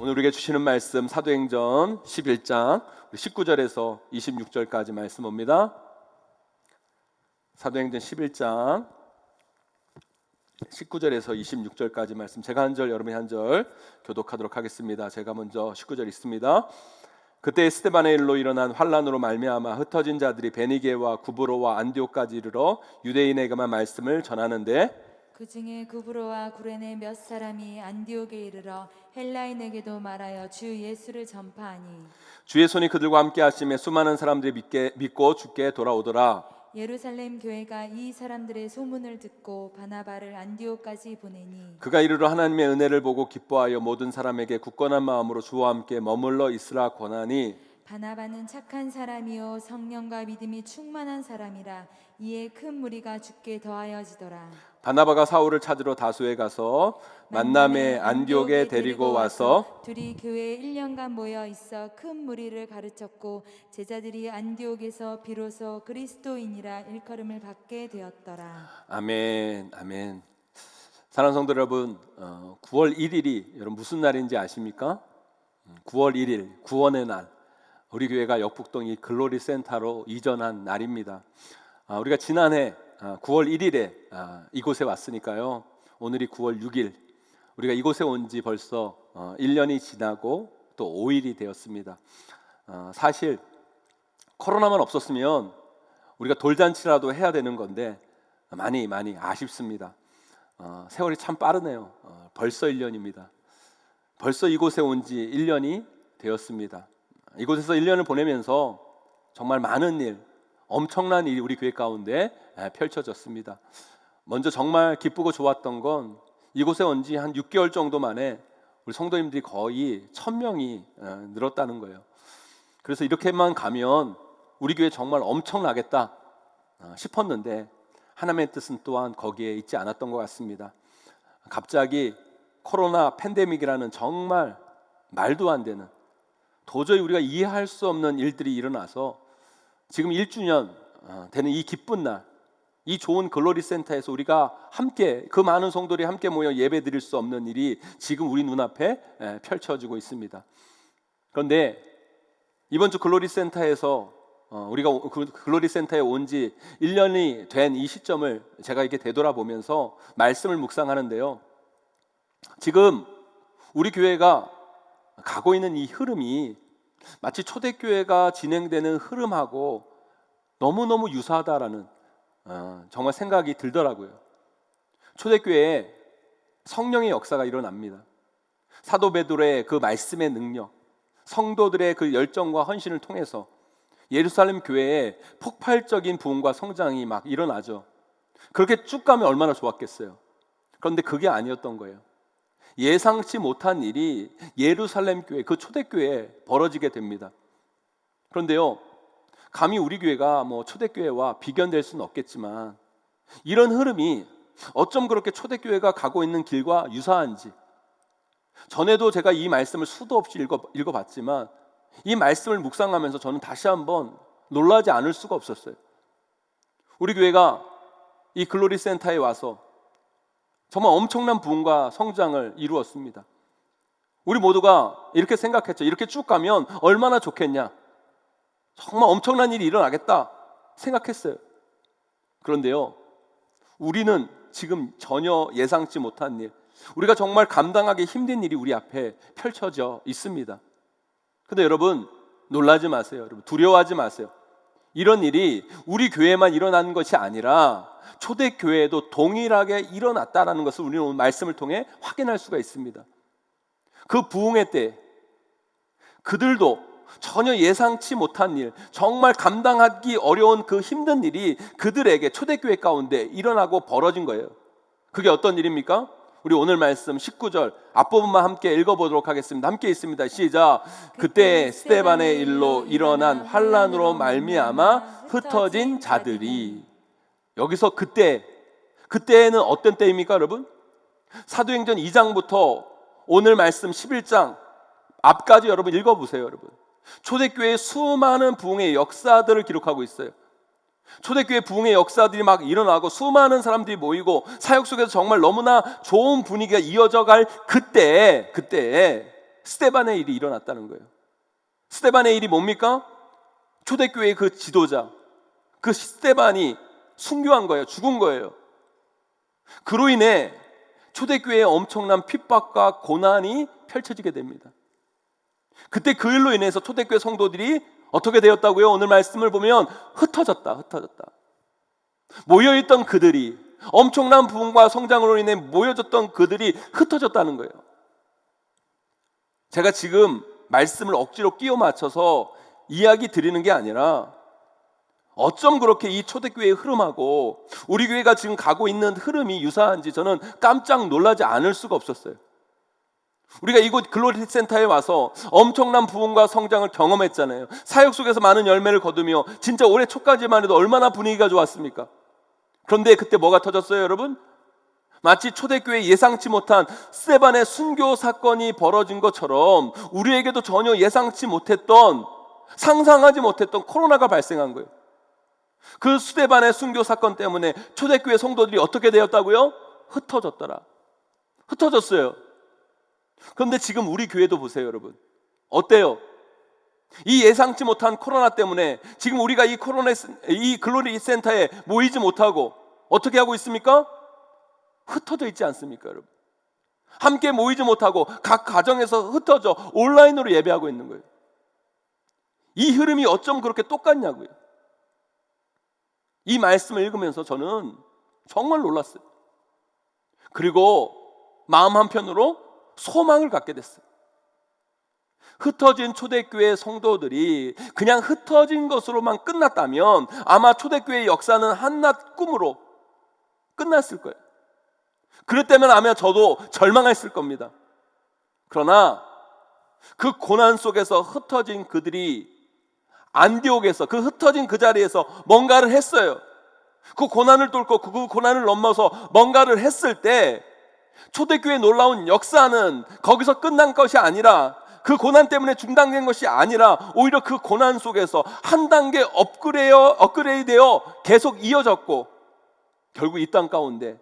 오늘 우리에게 주시는 말씀 사도행전 11장 19절에서 26절까지 말씀 봅니다. 사도행전 11장 19절에서 26절까지 말씀, 제가 한 절 여러분이 한 절 교독하도록 하겠습니다. 제가 먼저 19절 읽습니다. 그때 스데반의 일로 일어난 환란으로 말미암아 흩어진 자들이 베니게와 구브로와 안디옥까지 이르러 유대인에게만 말씀을 전하는데, 그 중에 구브로와 구레네 몇 사람이 안디옥에 이르러 헬라인에게도 말하여 주 예수를 전파하니, 주의 손이 그들과 함께 하심에 수많은 사람들이 믿고 주께 돌아오더라. 예루살렘 교회가 이 사람들의 소문을 듣고 바나바를 안디옥까지 보내니, 그가 이르러 하나님의 은혜를 보고 기뻐하여 모든 사람에게 굳건한 마음으로 주와 함께 머물러 있으라 권하니, 바나바는 착한 사람이요 성령과 믿음이 충만한 사람이라 이에 큰 무리가 주께 더하여지더라. 바나바가 사울을 찾으러 다소에 가서 만남에 안디옥에 데리고 와서 둘이 교회에 1년간 모여 있어 큰 무리를 가르쳤고, 제자들이 안디옥에서 비로소 그리스도인이라 일컬음을 받게 되었더라. 아멘, 아멘. 사랑하는 성도 여러분, 9월 1일이 여러분 무슨 날인지 아십니까? 9월 1일 구원의 날, 우리 교회가 역북동 이 글로리 센터로 이전한 날입니다. 우리가 지난해 9월 1일에 이곳에 왔으니까요, 오늘이 9월 6일, 우리가 이곳에 온 지 벌써 1년이 지나고 또 5일이 되었습니다. 사실 코로나만 없었으면 우리가 돌잔치라도 해야 되는 건데 많이 아쉽습니다. 세월이 참 빠르네요. 벌써 1년입니다. 벌써 이곳에 온 지 1년이 되었습니다. 이곳에서 1년을 보내면서 정말 많은 일, 엄청난 일이 우리 교회 가운데 펼쳐졌습니다. 먼저 정말 기쁘고 좋았던 건 이곳에 온 지 한 6개월 정도 만에 우리 성도님들이 거의 1000명이 늘었다는 거예요. 그래서 이렇게만 가면 우리 교회 정말 엄청나겠다 싶었는데, 하나님의 뜻은 또한 거기에 있지 않았던 것 같습니다. 갑자기 코로나 팬데믹이라는 정말 말도 안 되는, 도저히 우리가 이해할 수 없는 일들이 일어나서 지금 1주년 되는 이 기쁜 날, 이 좋은 글로리 센터에서 우리가 함께, 그 많은 성도들이 함께 모여 예배 드릴 수 없는 일이 지금 우리 눈앞에 펼쳐지고 있습니다. 그런데 이번 주 글로리 센터에서 우리가 글로리 센터에 온 지 1년이 된 이 시점을 제가 이렇게 되돌아보면서 말씀을 묵상하는데요, 지금 우리 교회가 가고 있는 이 흐름이 마치 초대교회가 진행되는 흐름하고 너무너무 유사하다라는 정말 생각이 들더라고요. 초대교회에 성령의 역사가 일어납니다. 사도 베드로의 그 말씀의 능력, 성도들의 그 열정과 헌신을 통해서 예루살렘 교회에 폭발적인 부흥과 성장이 막 일어나죠. 그렇게 쭉 가면 얼마나 좋았겠어요. 그런데 그게 아니었던 거예요. 예상치 못한 일이 예루살렘 교회, 그 초대교회에 벌어지게 됩니다. 그런데요, 감히 우리 교회가 뭐 초대교회와 비견될 수는 없겠지만, 이런 흐름이 어쩜 그렇게 초대교회가 가고 있는 길과 유사한지, 전에도 제가 이 말씀을 수도 없이 읽어봤지만 이 말씀을 묵상하면서 저는 다시 한번 놀라지 않을 수가 없었어요. 우리 교회가 이 글로리 센터에 와서 정말 엄청난 부흥과 성장을 이루었습니다. 우리 모두가 이렇게 생각했죠. 이렇게 쭉 가면 얼마나 좋겠냐, 정말 엄청난 일이 일어나겠다 생각했어요. 그런데요, 우리는 지금 전혀 예상치 못한 일, 우리가 정말 감당하기 힘든 일이 우리 앞에 펼쳐져 있습니다. 근데 여러분, 놀라지 마세요. 여러분, 두려워하지 마세요. 이런 일이 우리 교회만 일어나는 것이 아니라 초대교회에도 동일하게 일어났다는 것을 우리는 오늘 말씀을 통해 확인할 수가 있습니다. 그 부흥의 때 그들도 전혀 예상치 못한 일, 정말 감당하기 어려운 그 힘든 일이 그들에게 초대교회 가운데 일어나고 벌어진 거예요. 그게 어떤 일입니까? 우리 오늘 말씀 19절 앞부분만 함께 읽어보도록 하겠습니다. 함께 있습니다. 시작. 그때 스데반의 일로 일어난 환란으로 말미암아 흩어진 자들이. 여기서 그때는 어떤 때입니까, 여러분? 사도행전 2장부터 오늘 말씀 11장 앞까지 여러분 읽어보세요. 여러분, 초대교회의 수많은 부흥의 역사들을 기록하고 있어요. 초대교회 부흥의 역사들이 막 일어나고 수많은 사람들이 모이고 사역 속에서 정말 너무나 좋은 분위기가 이어져 갈 그때 스데반의 일이 일어났다는 거예요. 스데반의 일이 뭡니까? 초대교회의 그 지도자, 그 스데반이 순교한 거예요. 죽은 거예요. 그로 인해 초대교회에 엄청난 핍박과 고난이 펼쳐지게 됩니다. 그때 그 일로 인해서 초대교회 성도들이 어떻게 되었다고요? 오늘 말씀을 보면 흩어졌다. 모여있던 그들이, 엄청난 부흥과 성장으로 인해 모여졌던 그들이 흩어졌다는 거예요. 제가 지금 말씀을 억지로 끼워 맞춰서 이야기 드리는 게 아니라 어쩜 그렇게 이 초대교회의 흐름하고 우리 교회가 지금 가고 있는 흐름이 유사한지 저는 깜짝 놀라지 않을 수가 없었어요. 우리가 이곳 글로리 센터에 와서 엄청난 부흥과 성장을 경험했잖아요. 사역 속에서 많은 열매를 거두며 진짜 올해 초까지만 해도 얼마나 분위기가 좋았습니까? 그런데 그때 뭐가 터졌어요, 여러분? 마치 초대교회 예상치 못한 스데반의 순교 사건이 벌어진 것처럼 우리에게도 전혀 예상치 못했던, 상상하지 못했던 코로나가 발생한 거예요. 그 스데반의 순교 사건 때문에 초대교회 성도들이 어떻게 되었다고요? 흩어졌어요. 그런데 지금 우리 교회도 보세요, 여러분. 어때요? 이 예상치 못한 코로나 때문에 지금 우리가 이 글로리 센터에 모이지 못하고 어떻게 하고 있습니까? 흩어져 있지 않습니까, 여러분? 함께 모이지 못하고 각 가정에서 흩어져 온라인으로 예배하고 있는 거예요. 이 흐름이 어쩜 그렇게 똑같냐고요. 이 말씀을 읽으면서 저는 정말 놀랐어요. 그리고 마음 한편으로 소망을 갖게 됐어요. 흩어진 초대교회 성도들이 그냥 흩어진 것으로만 끝났다면 아마 초대교회의 역사는 한낱 꿈으로 끝났을 거예요. 그랬다면 아마 저도 절망했을 겁니다. 그러나 그 고난 속에서 흩어진 그들이 안디옥에서 그 흩어진 그 자리에서 뭔가를 했어요. 그 고난을 뚫고 그 고난을 넘어서 뭔가를 했을 때 초대교회의 놀라운 역사는 거기서 끝난 것이 아니라, 그 고난 때문에 중단된 것이 아니라 오히려 그 고난 속에서 한 단계 업그레이드되어 계속 이어졌고 결국 이 땅 가운데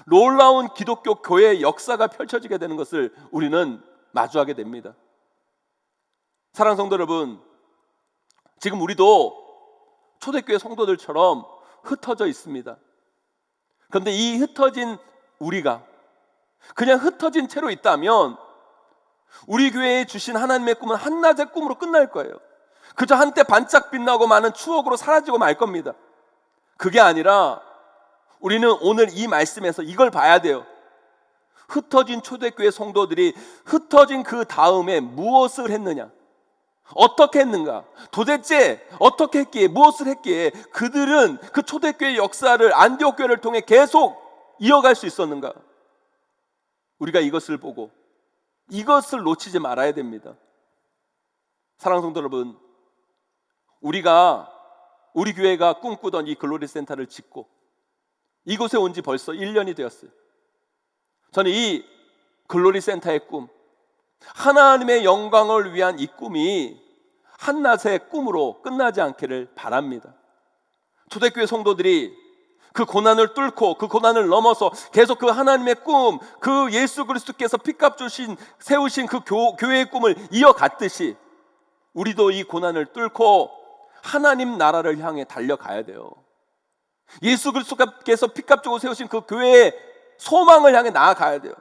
놀라운 기독교 교회의 역사가 펼쳐지게 되는 것을 우리는 마주하게 됩니다. 사랑하는 성도 여러분, 지금 우리도 초대교회 성도들처럼 흩어져 있습니다. 그런데 이 흩어진 우리가 그냥 흩어진 채로 있다면 우리 교회에 주신 하나님의 꿈은 한낮의 꿈으로 끝날 거예요. 그저 한때 반짝 빛나고 많은 추억으로 사라지고 말 겁니다. 그게 아니라 우리는 오늘 이 말씀에서 이걸 봐야 돼요. 흩어진 초대교회 성도들이 흩어진 그 다음에 무엇을 했느냐, 어떻게 했는가, 도대체 어떻게 했기에, 무엇을 했기에 그들은 그 초대교회 역사를 안디옥 교회를 통해 계속 이어갈 수 있었는가. 우리가 이것을 보고 이것을 놓치지 말아야 됩니다. 사랑하는 성도 여러분, 우리 교회가 꿈꾸던 이 글로리 센터를 짓고 이곳에 온 지 벌써 1년이 되었어요. 저는 이 글로리 센터의 꿈, 하나님의 영광을 위한 이 꿈이 한낮의 꿈으로 끝나지 않기를 바랍니다. 초대교회 성도들이 그 고난을 뚫고 그 고난을 넘어서 계속 그 하나님의 꿈, 그 예수 그리스도께서 피값 세우신 그 교회의 꿈을 이어갔듯이 우리도 이 고난을 뚫고 하나님 나라를 향해 달려가야 돼요. 예수 그리스도께서 피값 주고 세우신 그 교회의 소망을 향해 나아가야 돼요.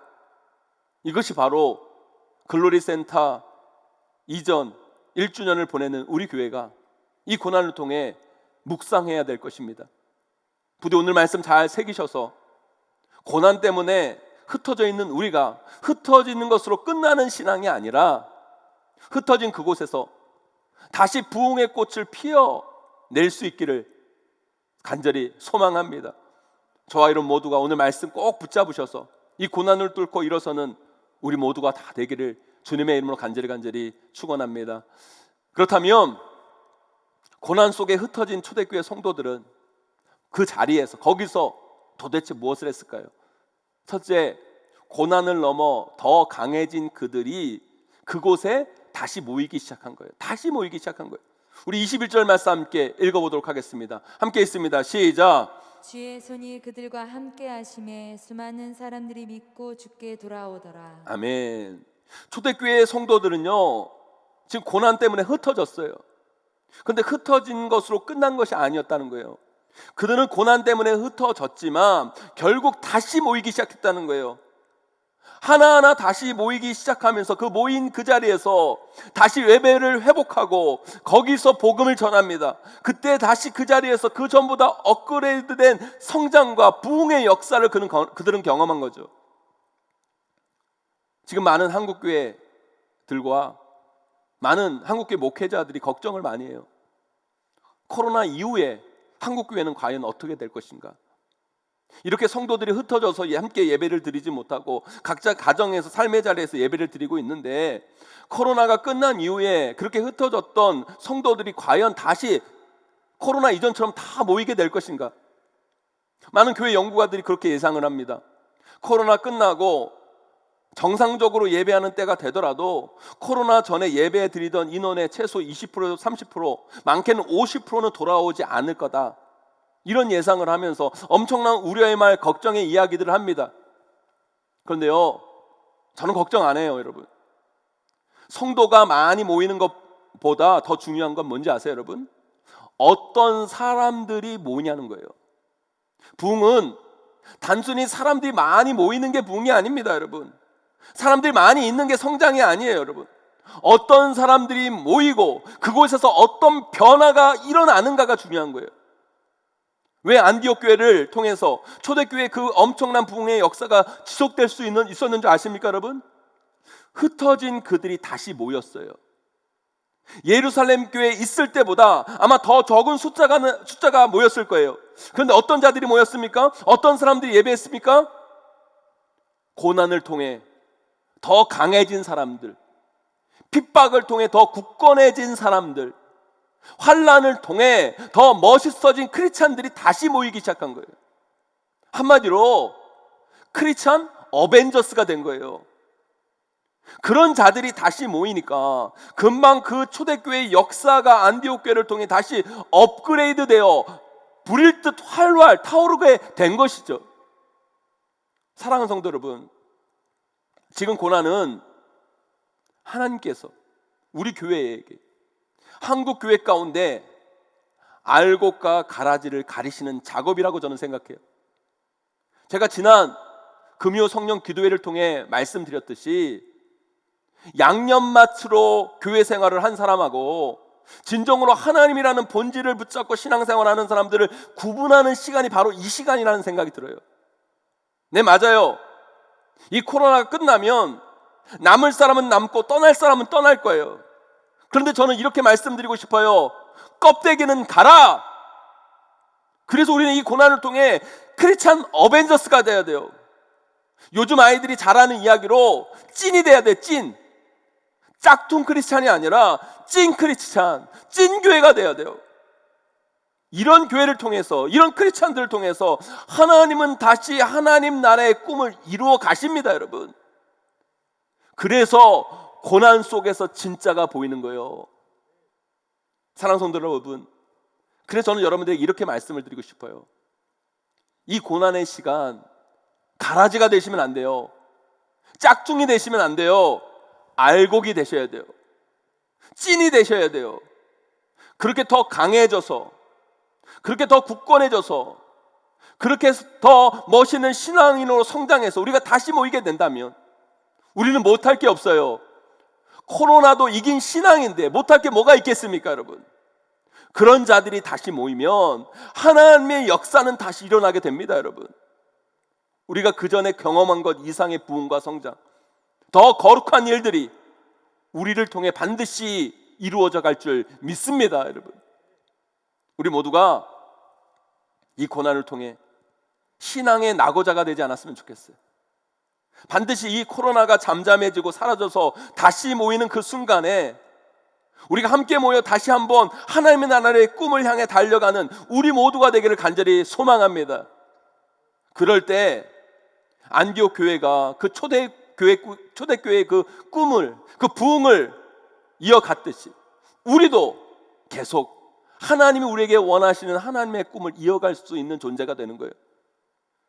이것이 바로 글로리 센터 이전 1주년을 보내는 우리 교회가 이 고난을 통해 묵상해야 될 것입니다. 부디 오늘 말씀 잘 새기셔서 고난 때문에 흩어져 있는 우리가 흩어지는 것으로 끝나는 신앙이 아니라 흩어진 그곳에서 다시 부흥의 꽃을 피워낼 수 있기를 간절히 소망합니다. 저와 여러분 모두가 오늘 말씀 꼭 붙잡으셔서 이 고난을 뚫고 일어서는 우리 모두가 다 되기를 주님의 이름으로 간절히 축원합니다. 그렇다면 고난 속에 흩어진 초대교회 성도들은 그 자리에서, 거기서 도대체 무엇을 했을까요? 첫째, 고난을 넘어 더 강해진 그들이 그곳에 다시 모이기 시작한 거예요. 우리 21절 말씀 함께 읽어보도록 하겠습니다. 함께 있습니다. 시작. 주의 손이 그들과 함께 하심에 수많은 사람들이 믿고 주께 돌아오더라. 아멘. 초대교회의 성도들은요, 지금 고난 때문에 흩어졌어요. 그런데 흩어진 것으로 끝난 것이 아니었다는 거예요. 그들은 고난 때문에 흩어졌지만 결국 다시 모이기 시작했다는 거예요. 하나하나 다시 모이기 시작하면서 그 모인 그 자리에서 다시 예배를 회복하고 거기서 복음을 전합니다. 그때 다시 그 자리에서 그 전보다 업그레이드된 성장과 부흥의 역사를 그들은 경험한 거죠. 지금 많은 한국교회들과 많은 한국교회 목회자들이 걱정을 많이 해요. 코로나 이후에 한국교회는 과연 어떻게 될 것인가? 이렇게 성도들이 흩어져서 함께 예배를 드리지 못하고 각자 가정에서 삶의 자리에서 예배를 드리고 있는데, 코로나가 끝난 이후에 그렇게 흩어졌던 성도들이 과연 다시 코로나 이전처럼 다 모이게 될 것인가? 많은 교회 연구가들이 그렇게 예상을 합니다. 코로나 끝나고 정상적으로 예배하는 때가 되더라도 코로나 전에 예배 드리던 인원의 최소 20%, 30%, 많게는 50%는 돌아오지 않을 거다, 이런 예상을 하면서 엄청난 우려의 말, 걱정의 이야기들을 합니다. 그런데요, 저는 걱정 안 해요, 여러분. 성도가 많이 모이는 것보다 더 중요한 건 뭔지 아세요, 여러분? 어떤 사람들이 모이냐는 거예요. 부흥은 단순히 사람들이 많이 모이는 게 부흥이 아닙니다, 여러분. 사람들이 많이 있는 게 성장이 아니에요, 여러분. 어떤 사람들이 모이고 그곳에서 어떤 변화가 일어나는가가 중요한 거예요. 왜 안디옥 교회를 통해서 초대교회의 그 엄청난 부흥의 역사가 지속될 수 있었는지 아십니까, 여러분? 흩어진 그들이 다시 모였어요. 예루살렘 교회에 있을 때보다 아마 더 적은 숫자가 모였을 거예요. 그런데 어떤 자들이 모였습니까? 어떤 사람들이 예배했습니까? 고난을 통해 더 강해진 사람들, 핍박을 통해 더 굳건해진 사람들, 환난을 통해 더 멋있어진 크리스찬들이 다시 모이기 시작한 거예요. 한마디로 크리스찬 어벤져스가 된 거예요. 그런 자들이 다시 모이니까 금방 그 초대교회의 역사가 안디옥 교회를 통해 다시 업그레이드되어 불일 듯 활활 타오르게 된 것이죠. 사랑하는 성도 여러분, 지금 고난은 하나님께서 우리 교회에게, 한국 교회 가운데 알곡과 가라지를 가리시는 작업이라고 저는 생각해요. 제가 지난 금요 성령 기도회를 통해 말씀드렸듯이 양념맛으로 교회 생활을 한 사람하고 진정으로 하나님이라는 본질을 붙잡고 신앙생활하는 사람들을 구분하는 시간이 바로 이 시간이라는 생각이 들어요. 네, 맞아요. 이 코로나가 끝나면 남을 사람은 남고 떠날 사람은 떠날 거예요. 그런데 저는 이렇게 말씀드리고 싶어요. 껍데기는 가라. 그래서 우리는 이 고난을 통해 크리스찬 어벤져스가 돼야 돼요. 요즘 아이들이 잘하는 이야기로 찐이 돼야 돼. 찐. 짝퉁 크리스찬이 아니라 찐 크리스찬, 찐 교회가 돼야 돼요. 이런 교회를 통해서, 이런 크리스찬들을 통해서 하나님은 다시 하나님 나라의 꿈을 이루어 가십니다, 여러분. 그래서 고난 속에서 진짜가 보이는 거예요. 사랑하는 성도 여러분, 그래서 저는 여러분들에게 이렇게 말씀을 드리고 싶어요. 이 고난의 시간 가라지가 되시면 안 돼요. 짝퉁이 되시면 안 돼요. 알곡이 되셔야 돼요. 찐이 되셔야 돼요. 그렇게 더 강해져서, 그렇게 더 굳건해져서, 그렇게 더 멋있는 신앙인으로 성장해서 우리가 다시 모이게 된다면 우리는 못할 게 없어요. 코로나도 이긴 신앙인데 못할 게 뭐가 있겠습니까, 여러분? 그런 자들이 다시 모이면 하나님의 역사는 다시 일어나게 됩니다, 여러분. 우리가 그전에 경험한 것 이상의 부흥과 성장, 더 거룩한 일들이 우리를 통해 반드시 이루어져 갈 줄 믿습니다, 여러분. 우리 모두가 이 고난을 통해 신앙의 낙오자가 되지 않았으면 좋겠어요. 반드시 이 코로나가 잠잠해지고 사라져서 다시 모이는 그 순간에 우리가 함께 모여 다시 한번 하나님의 나라의 꿈을 향해 달려가는 우리 모두가 되기를 간절히 소망합니다. 그럴 때 안디옥 교회가 그 초대교회의 그 꿈을, 그 부흥을 이어갔듯이 우리도 계속 하나님이 우리에게 원하시는 하나님의 꿈을 이어갈 수 있는 존재가 되는 거예요.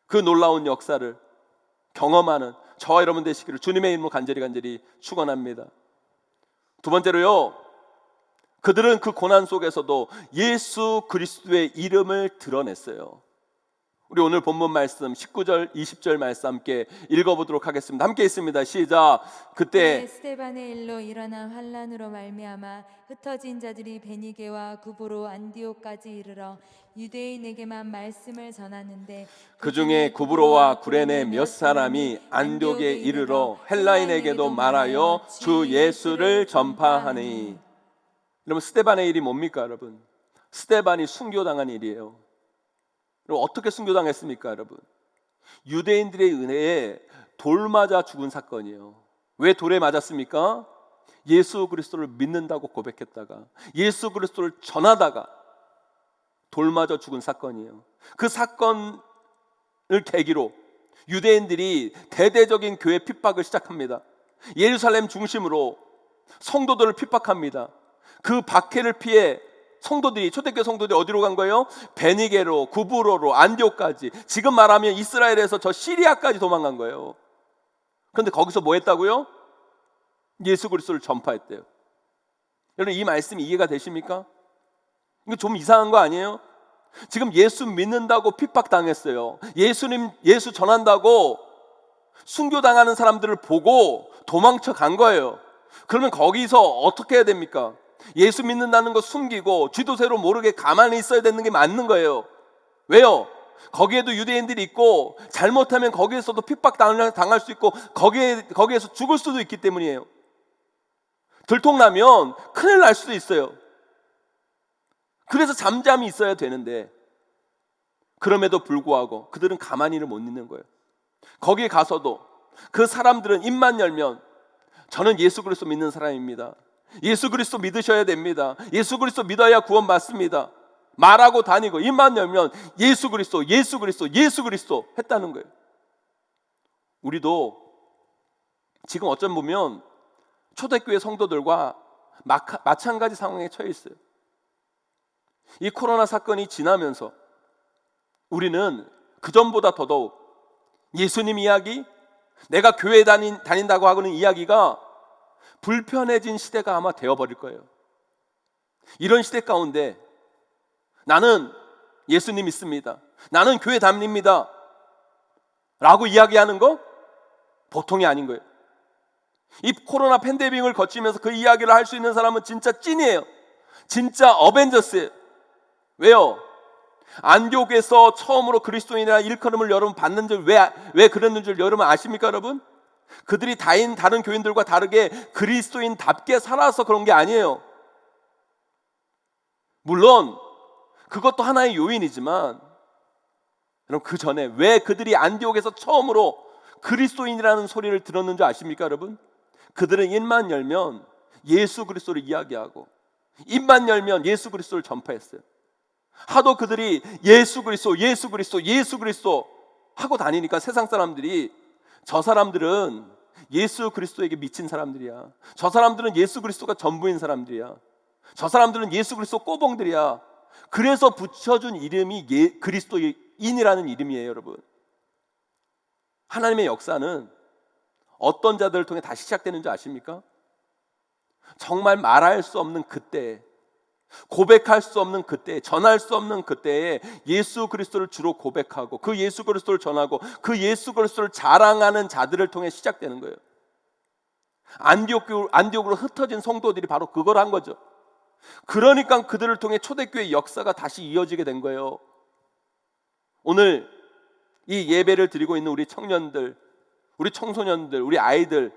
그 놀라운 역사를 경험하는 저와 여러분 되시기를 주님의 이름으로 간절히 축원합니다. 두 번째로요, 그들은 그 고난 속에서도 예수 그리스도의 이름을 드러냈어요. 우리 오늘 본문 말씀 19절 20절 말씀 함께 읽어보도록 하겠습니다. 함께 있습니다. 시작. 그때 스데반의 일로 일어난 환란으로 말미암아 흩어진 자들이 베니게와 구브로 안디옥까지 이르러 유대인에게만 말씀을 전하는데 그 중에 구브로와 구레네 몇 사람이 안디옥에 이르러 헬라인에게도 말하여 주 예수를 전파하니. 여러분, 스데반의 일이 뭡니까? 여러분, 스데반이 순교당한 일이에요. 여러분, 어떻게 순교당했습니까? 여러분, 유대인들의 은혜에 돌 맞아 죽은 사건이에요. 왜 돌에 맞았습니까? 예수 그리스도를 믿는다고 고백했다가 예수 그리스도를 전하다가 돌 맞아 죽은 사건이에요. 그 사건을 계기로 유대인들이 대대적인 교회 핍박을 시작합니다. 예루살렘 중심으로 성도들을 핍박합니다. 그 박해를 피해 성도들이, 초대교회 성도들이 어디로 간 거예요? 베니게로, 구브로로, 안디옥까지, 지금 말하면 이스라엘에서 저 시리아까지 도망간 거예요. 그런데 거기서 뭐 했다고요? 예수 그리스도를 전파했대요. 여러분, 이 말씀이 이해가 되십니까? 이거 좀 이상한 거 아니에요? 지금 예수 믿는다고 핍박당했어요. 예수 전한다고 순교당하는 사람들을 보고 도망쳐 간 거예요. 그러면 거기서 어떻게 해야 됩니까? 예수 믿는다는 거 숨기고 쥐도새로 모르게 가만히 있어야 되는 게 맞는 거예요. 왜요? 거기에도 유대인들이 있고 잘못하면 거기에서도 핍박당할 수 있고 거기에서 죽을 수도 있기 때문이에요. 들통나면 큰일 날 수도 있어요. 그래서 잠잠히 있어야 되는데 그럼에도 불구하고 그들은 가만히를 못 있는 거예요. 거기에 가서도 그 사람들은 입만 열면 저는 예수 그리스도 믿는 사람입니다. 예수 그리스도 믿으셔야 됩니다. 예수 그리스도 믿어야 구원 받습니다. 말하고 다니고 입만 열면 예수 그리스도, 예수 그리스도, 예수 그리스도 했다는 거예요. 우리도 지금 어쩜 보면 초대교회 성도들과 마찬가지 상황에 처해 있어요. 이 코로나 사건이 지나면서 우리는 그전보다 더더욱 예수님 이야기, 내가 교회 다닌다고 하고는 이야기가 불편해진 시대가 아마 되어버릴 거예요. 이런 시대 가운데 나는 예수님 믿습니다, 나는 교회 다닙니다 라고 이야기하는 거 보통이 아닌 거예요. 이 코로나 팬데믹을 거치면서 그 이야기를 할 수 있는 사람은 진짜 찐이에요. 진짜 어벤져스예요. 왜요? 안디옥에서 처음으로 그리스도인이라 일컬음을 여러분 받는 줄 왜 그랬는 줄 여러분 아십니까? 여러분, 그들이 다른 교인들과 다르게 그리스도인답게 살아서 그런 게 아니에요. 물론 그것도 하나의 요인이지만 여러분, 그 전에 왜 그들이 안디옥에서 처음으로 그리스도인이라는 소리를 들었는 줄 아십니까? 여러분, 그들은 입만 열면 예수 그리스도를 이야기하고 입만 열면 예수 그리스도를 전파했어요. 하도 그들이 예수 그리스도, 예수 그리스도, 예수 그리스도 하고 다니니까 세상 사람들이 저 사람들은 예수 그리스도에게 미친 사람들이야, 저 사람들은 예수 그리스도가 전부인 사람들이야, 저 사람들은 예수 그리스도 꼬봉들이야. 그래서 붙여준 이름이 그리스도인이라는 이름이에요. 여러분, 하나님의 역사는 어떤 자들을 통해 다시 시작되는 줄 아십니까? 정말 말할 수 없는 그때, 고백할 수 없는 그때, 전할 수 없는 그때에 예수 그리스도를 주로 고백하고 그 예수 그리스도를 전하고 그 예수 그리스도를 자랑하는 자들을 통해 시작되는 거예요. 안디옥으로 흩어진 성도들이 바로 그걸 한 거죠. 그러니까 그들을 통해 초대교회 역사가 다시 이어지게 된 거예요. 오늘 이 예배를 드리고 있는 우리 청년들, 우리 청소년들, 우리 아이들,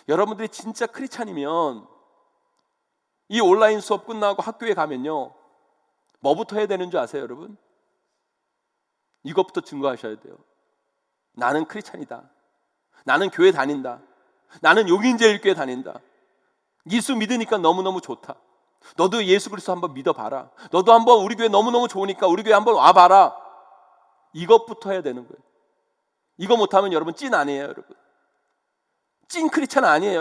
여러분들이 진짜 크리스찬이면 이 온라인 수업 끝나고 학교에 가면요, 뭐부터 해야 되는 줄 아세요? 여러분, 이것부터 증거하셔야 돼요. 나는 크리스찬이다, 나는 교회 다닌다, 나는 용인제일교회 다닌다, 예수 믿으니까 너무너무 좋다, 너도 예수 그리스도 한번 믿어봐라, 너도 한번 우리 교회 너무너무 좋으니까 우리 교회 한번 와봐라. 이것부터 해야 되는 거예요. 이거 못하면 여러분 찐 아니에요. 여러분, 찐 크리스찬 아니에요.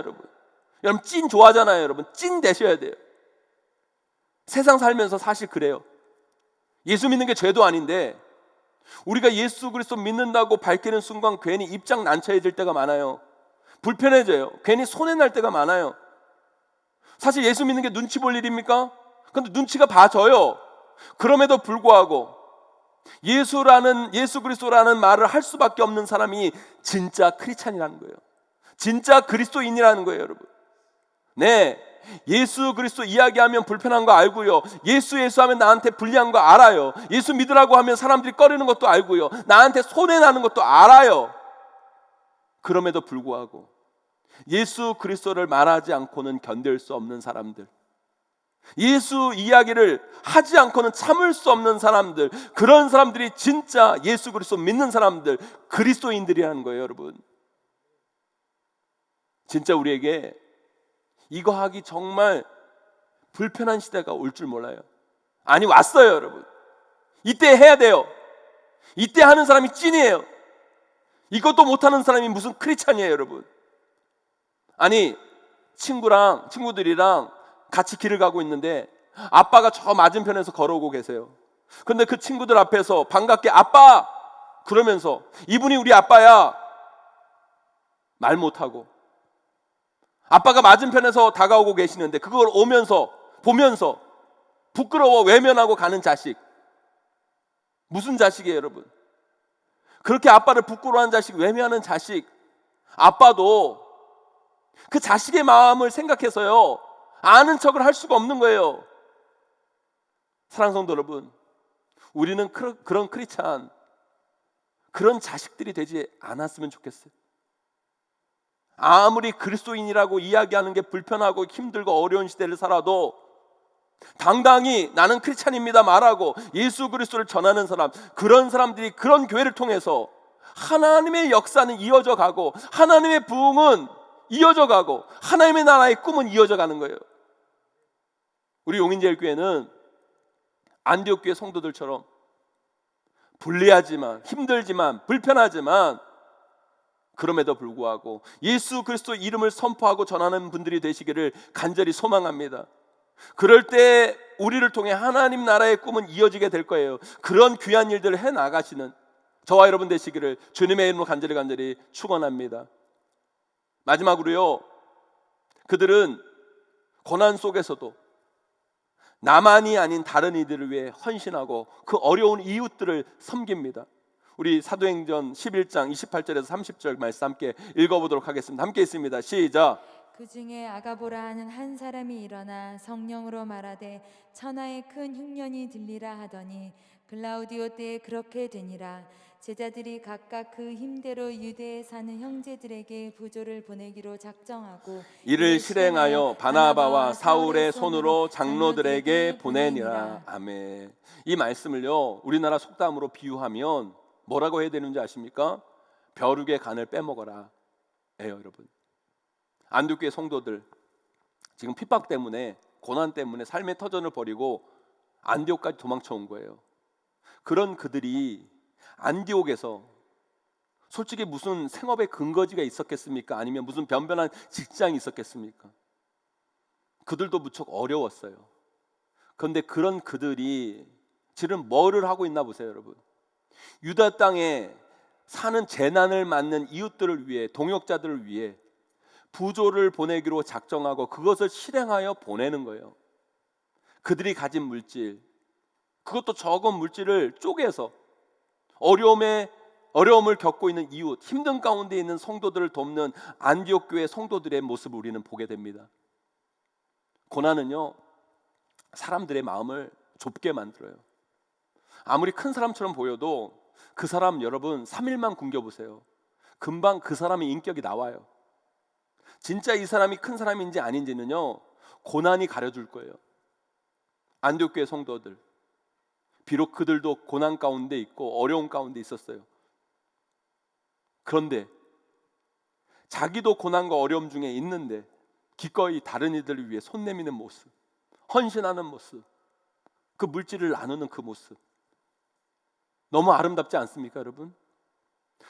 여러분 찐 좋아하잖아요. 여러분, 찐 되셔야 돼요. 세상 살면서 사실 그래요. 예수 믿는 게 죄도 아닌데 우리가 예수 그리스도 믿는다고 밝히는 순간 괜히 입장 난처해질 때가 많아요. 불편해져요. 괜히 손해날 때가 많아요. 사실 예수 믿는 게 눈치 볼 일입니까? 근데 눈치가 봐져요. 그럼에도 불구하고 예수 그리스도라는 말을 할 수밖에 없는 사람이 진짜 크리스찬이라는 거예요. 진짜 그리스도인이라는 거예요, 여러분. 네, 예수 그리스도 이야기하면 불편한 거 알고요. 예수 하면 나한테 불리한 거 알아요. 예수 믿으라고 하면 사람들이 꺼리는 것도 알고요. 나한테 손해나는 것도 알아요. 그럼에도 불구하고 예수 그리스도를 말하지 않고는 견딜 수 없는 사람들, 예수 이야기를 하지 않고는 참을 수 없는 사람들, 그런 사람들이 진짜 예수 그리스도 믿는 사람들, 그리스도인들이라는 거예요, 여러분. 진짜 우리에게 이거 하기 정말 불편한 시대가 올 줄 몰라요. 아니, 왔어요, 여러분. 이때 해야 돼요. 이때 하는 사람이 찐이에요. 이것도 못하는 사람이 무슨 크리스찬이에요, 여러분. 아니, 친구들이랑 같이 길을 가고 있는데 아빠가 저 맞은편에서 걸어오고 계세요. 근데 그 친구들 앞에서 반갑게 아빠! 그러면서 이분이 우리 아빠야 말 못하고, 아빠가 맞은편에서 다가오고 계시는데 그걸 보면서 부끄러워 외면하고 가는 자식. 무슨 자식이에요, 여러분? 그렇게 아빠를 부끄러워하는 자식, 외면하는 자식. 아빠도 그 자식의 마음을 생각해서요, 아는 척을 할 수가 없는 거예요. 사랑하는 성도 여러분, 우리는 그런 크리스찬, 그런 자식들이 되지 않았으면 좋겠어요. 아무리 그리스도인이라고 이야기하는 게 불편하고 힘들고 어려운 시대를 살아도 당당히 나는 크리스찬입니다 말하고 예수 그리스도를 전하는 사람, 그런 사람들이 그런 교회를 통해서 하나님의 역사는 이어져 가고, 하나님의 부흥은 이어져 가고, 하나님의 나라의 꿈은 이어져 가는 거예요. 우리 용인제일교회는 안디옥 교회 성도들처럼 불리하지만, 힘들지만, 불편하지만, 그럼에도 불구하고 예수 그리스도 이름을 선포하고 전하는 분들이 되시기를 간절히 소망합니다. 그럴 때 우리를 통해 하나님 나라의 꿈은 이어지게 될 거예요. 그런 귀한 일들을 해나가시는 저와 여러분 되시기를 주님의 이름으로 간절히 축원합니다. 마지막으로요, 그들은 고난 속에서도 나만이 아닌 다른 이들을 위해 헌신하고 그 어려운 이웃들을 섬깁니다. 우리 사도행전 11장 28절에서 30절 말씀 함께 읽어보도록 하겠습니다. 함께 있습니다. 시작. 그 중에 아가보라 하는 한 사람이 일어나 성령으로 말하되 천하에 큰 흉년이 들리라 하더니 글라우디오 때에 그렇게 되니라. 제자들이 각각 그 힘대로 유대에 사는 형제들에게 부조를 보내기로 작정하고 이를 실행하여 바나바와 사울의 손으로 장로들에게 보내니라. 아멘. 이 말씀을요, 우리나라 속담으로 비유하면 뭐라고 해야 되는지 아십니까? 벼룩의 간을 빼먹어라 예요, 여러분. 안디옥교회 성도들 지금 핍박 때문에, 고난 때문에 삶의 터전을 버리고 안디옥까지 도망쳐 온 거예요. 그런 그들이 안디옥에서 솔직히 무슨 생업의 근거지가 있었겠습니까? 아니면 무슨 변변한 직장이 있었겠습니까? 그들도 무척 어려웠어요. 그런데 그런 그들이 지금 뭐를 하고 있나 보세요, 여러분. 유다 땅에 사는 재난을 맞는 이웃들을 위해, 동역자들을 위해 부조를 보내기로 작정하고 그것을 실행하여 보내는 거예요. 그들이 가진 물질, 그것도 적은 물질을 쪼개서 어려움을 겪고 있는 이웃, 힘든 가운데 있는 성도들을 돕는 안디옥 교회 성도들의 모습을 우리는 보게 됩니다. 고난은요, 사람들의 마음을 좁게 만들어요. 아무리 큰 사람처럼 보여도 그 사람, 여러분 3일만 굶겨보세요. 금방 그 사람의 인격이 나와요. 진짜 이 사람이 큰 사람인지 아닌지는요, 고난이 가려줄 거예요. 안디옥 교회 성도들, 비록 그들도 고난 가운데 있고 어려운 가운데 있었어요. 그런데 자기도 고난과 어려움 중에 있는데 기꺼이 다른 이들을 위해 손 내미는 모습, 헌신하는 모습, 그 물질을 나누는 그 모습, 너무 아름답지 않습니까, 여러분?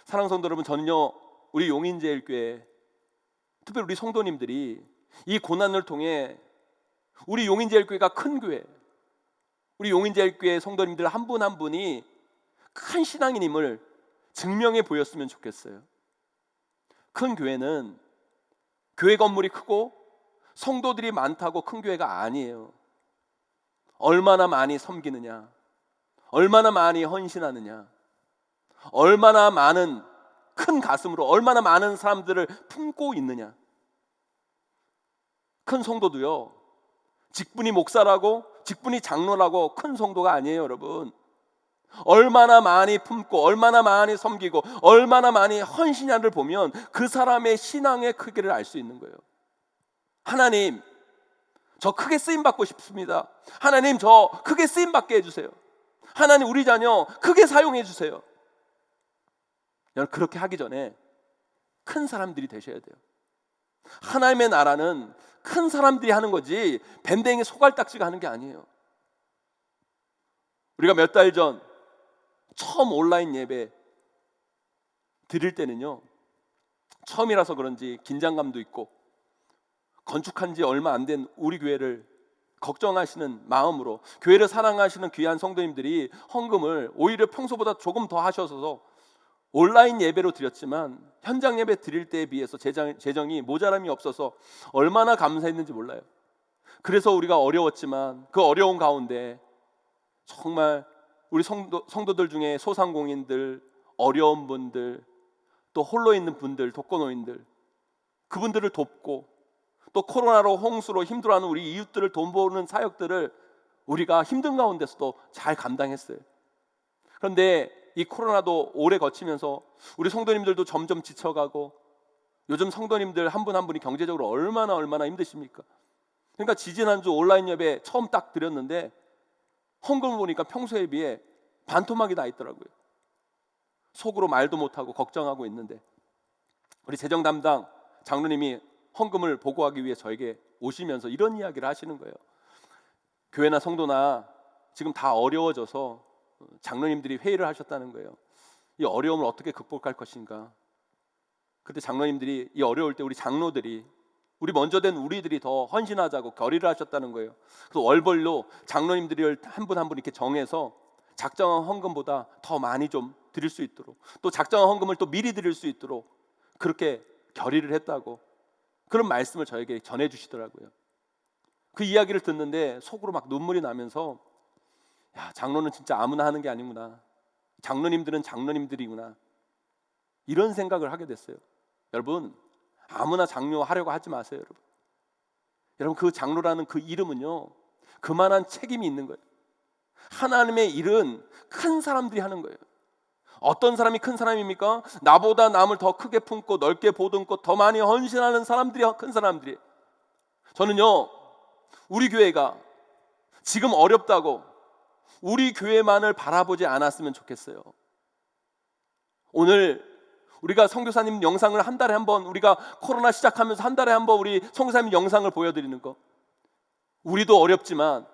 사랑하는 성도 여러분, 저는요, 우리 용인제일교회, 특별히 우리 성도님들이 이 고난을 통해 우리 용인제일교회가 큰 교회, 우리 용인제일교회 성도님들 한 분 한 분이 큰 신앙인임을 증명해 보였으면 좋겠어요. 큰 교회는 교회 건물이 크고 성도들이 많다고 큰 교회가 아니에요. 얼마나 많이 섬기느냐, 얼마나 많이 헌신하느냐, 얼마나 많은 큰 가슴으로 얼마나 많은 사람들을 품고 있느냐. 큰 성도도요, 직분이 목사라고 직분이 장로라고 큰 성도가 아니에요, 여러분. 얼마나 많이 품고 얼마나 많이 섬기고 얼마나 많이 헌신하를 보면 그 사람의 신앙의 크기를 알 수 있는 거예요. 하나님, 저 크게 쓰임 받고 싶습니다. 하나님, 저 크게 쓰임 받게 해주세요. 하나님, 우리 자녀 크게 사용해 주세요. 여러분, 그렇게 하기 전에 큰 사람들이 되셔야 돼요. 하나님의 나라는 큰 사람들이 하는 거지 밴댕이 소갈딱지가 하는 게 아니에요. 우리가 몇 달 전 처음 온라인 예배 드릴 때는요, 처음이라서 그런지 긴장감도 있고 건축한 지 얼마 안 된 우리 교회를 걱정하시는 마음으로 교회를 사랑하시는 귀한 성도님들이 헌금을 오히려 평소보다 조금 더 하셔서 온라인 예배로 드렸지만 현장 예배 드릴 때에 비해서 재정이 모자람이 없어서 얼마나 감사했는지 몰라요. 그래서 우리가 어려웠지만 그 어려운 가운데 정말 우리 성도들 중에 소상공인들, 어려운 분들, 또 홀로 있는 분들, 독거노인들, 그분들을 돕고 또 코로나로 홍수로 힘들어하는 우리 이웃들을 돕는 사역들을 우리가 힘든 가운데서도 잘 감당했어요. 그런데 이 코로나도 오래 거치면서 우리 성도님들도 점점 지쳐가고, 요즘 성도님들 한 분 한 분이 경제적으로 얼마나 힘드십니까? 그러니까 지지난주 온라인 예배 처음 딱 드렸는데 헌금을 보니까 평소에 비해 반토막이 나 있더라고요. 속으로 말도 못하고 걱정하고 있는데 우리 재정 담당 장로님이 헌금을 보고하기 위해 저에게 오시면서 이런 이야기를 하시는 거예요. 교회나 성도나 지금 다 어려워져서 장로님들이 회의를 하셨다는 거예요. 이 어려움을 어떻게 극복할 것인가. 그때 장로님들이 이 어려울 때 우리 장로들이, 우리 먼저 된 우리들이 더 헌신하자고 결의를 하셨다는 거예요. 그래서 월별로 장로님들을 한 분 한 분 이렇게 정해서 작정한 헌금보다 더 많이 좀 드릴 수 있도록, 또 작정한 헌금을 또 미리 드릴 수 있도록 그렇게 결의를 했다고 그런 말씀을 저에게 전해주시더라고요. 그 이야기를 듣는데 속으로 막 눈물이 나면서, 야, 장로는 진짜 아무나 하는 게 아니구나, 장로님들은 장로님들이구나, 이런 생각을 하게 됐어요. 여러분, 아무나 장로 하려고 하지 마세요. 여러분, 그 장로라는 그 이름은요, 그만한 책임이 있는 거예요. 하나님의 일은 큰 사람들이 하는 거예요. 어떤 사람이 큰 사람입니까? 나보다 남을 더 크게 품고 넓게 보듬고 더 많이 헌신하는 사람들이 큰 사람들이에요. 저는요, 우리 교회가 지금 어렵다고 우리 교회만을 바라보지 않았으면 좋겠어요. 오늘 우리가 선교사님 영상을 한 달에 한 번, 우리가 코로나 시작하면서 한 달에 한 번 우리 선교사님 영상을 보여드리는 거, 우리도 어렵지만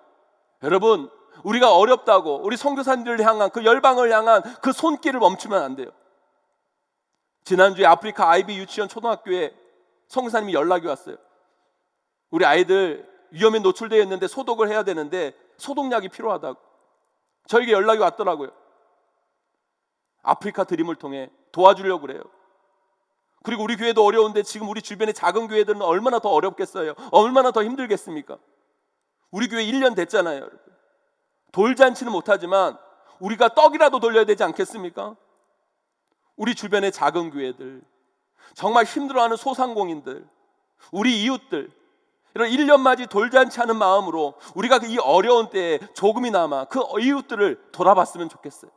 여러분, 우리가 어렵다고 우리 선교사님들을 향한 그 열방을 향한 그 손길을 멈추면 안 돼요. 지난주에 아프리카 아이비 유치원 초등학교에 선교사님이 연락이 왔어요. 우리 아이들 위험에 노출되어 있는데 소독을 해야 되는데 소독약이 필요하다고 저에게 연락이 왔더라고요. 아프리카 드림을 통해 도와주려고 그래요. 그리고 우리 교회도 어려운데 지금 우리 주변의 작은 교회들은 얼마나 더 어렵겠어요? 얼마나 더 힘들겠습니까? 우리 교회 1년 됐잖아요, 여러분. 돌잔치는 못하지만 우리가 떡이라도 돌려야 되지 않겠습니까? 우리 주변의 작은 교회들, 정말 힘들어하는 소상공인들, 우리 이웃들, 이런 1년 맞이 돌잔치 하는 마음으로 우리가 이 어려운 때에 조금이나마 그 이웃들을 돌아봤으면 좋겠어요.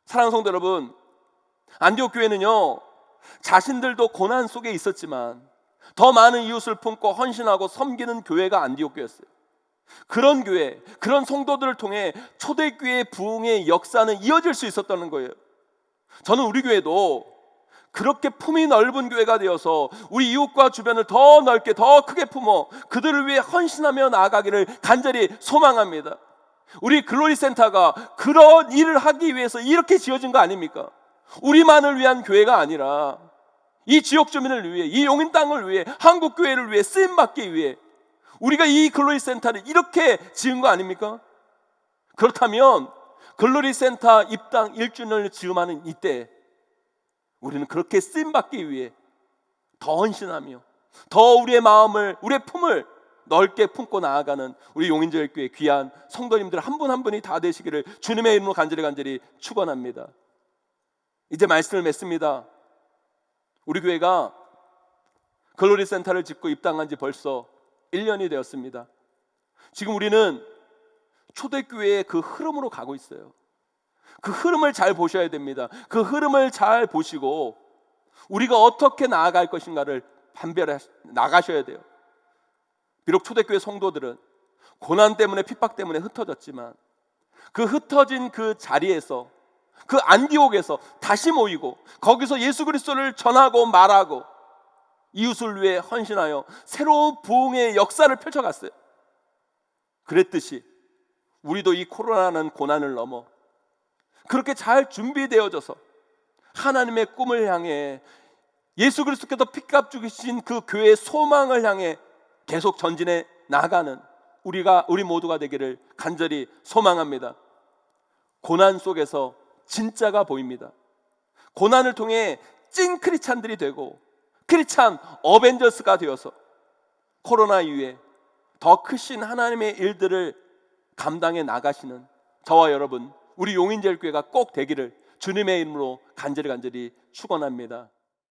사랑하는 성도 여러분, 안디옥 교회는요, 자신들도 고난 속에 있었지만 더 많은 이웃을 품고 헌신하고 섬기는 교회가 안디옥 교회였어요. 그런 교회, 그런 성도들을 통해 초대교회의 부흥의 역사는 이어질 수 있었다는 거예요. 저는 우리 교회도 그렇게 품이 넓은 교회가 되어서 우리 이웃과 주변을 더 넓게 더 크게 품어 그들을 위해 헌신하며 나아가기를 간절히 소망합니다. 우리 글로리 센터가 그런 일을 하기 위해서 이렇게 지어진 거 아닙니까? 우리만을 위한 교회가 아니라 이 지역 주민을 위해, 이 용인 땅을 위해, 한국 교회를 위해 쓰임받기 위해 우리가 이 글로리 센터를 이렇게 지은 거 아닙니까? 그렇다면 글로리 센터 입당 1주년을 즈음하는 이때 우리는 그렇게 쓰임받기 위해 더 헌신하며 더 우리의 마음을, 우리의 품을 넓게 품고 나아가는 우리 용인제일교회 귀한 성도님들 한 분 한 분이 다 되시기를 주님의 이름으로 간절히 축원합니다. 이제 말씀을 맺습니다. 우리 교회가 글로리 센터를 짓고 입당한 지 벌써 1년이 되었습니다. 지금 우리는 초대교회의 그 흐름으로 가고 있어요. 그 흐름을 잘 보셔야 됩니다. 그 흐름을 잘 보시고 우리가 어떻게 나아갈 것인가를 판별해 나가셔야 돼요. 비록 초대교회 성도들은 고난 때문에, 핍박 때문에 흩어졌지만 그 흩어진 그 자리에서, 그 안디옥에서 다시 모이고 거기서 예수 그리스도를 전하고 말하고 이웃을 위해 헌신하여 새로운 부흥의 역사를 펼쳐갔어요. 그랬듯이 우리도 이 코로나라는 고난을 넘어 그렇게 잘 준비되어져서 하나님의 꿈을 향해, 예수 그리스도께서 피값 주신 그 교회의 소망을 향해 계속 전진해 나가는 우리 모두가 되기를 간절히 소망합니다. 고난 속에서 진짜가 보입니다. 고난을 통해 찐 크리스찬들이 되고 크리스찬 어벤져스가 되어서 코로나 이후에 더 크신 하나님의 일들을 감당해 나가시는 저와 여러분, 우리 용인제일교회가 꼭 되기를 주님의 이름으로 간절히 축원합니다.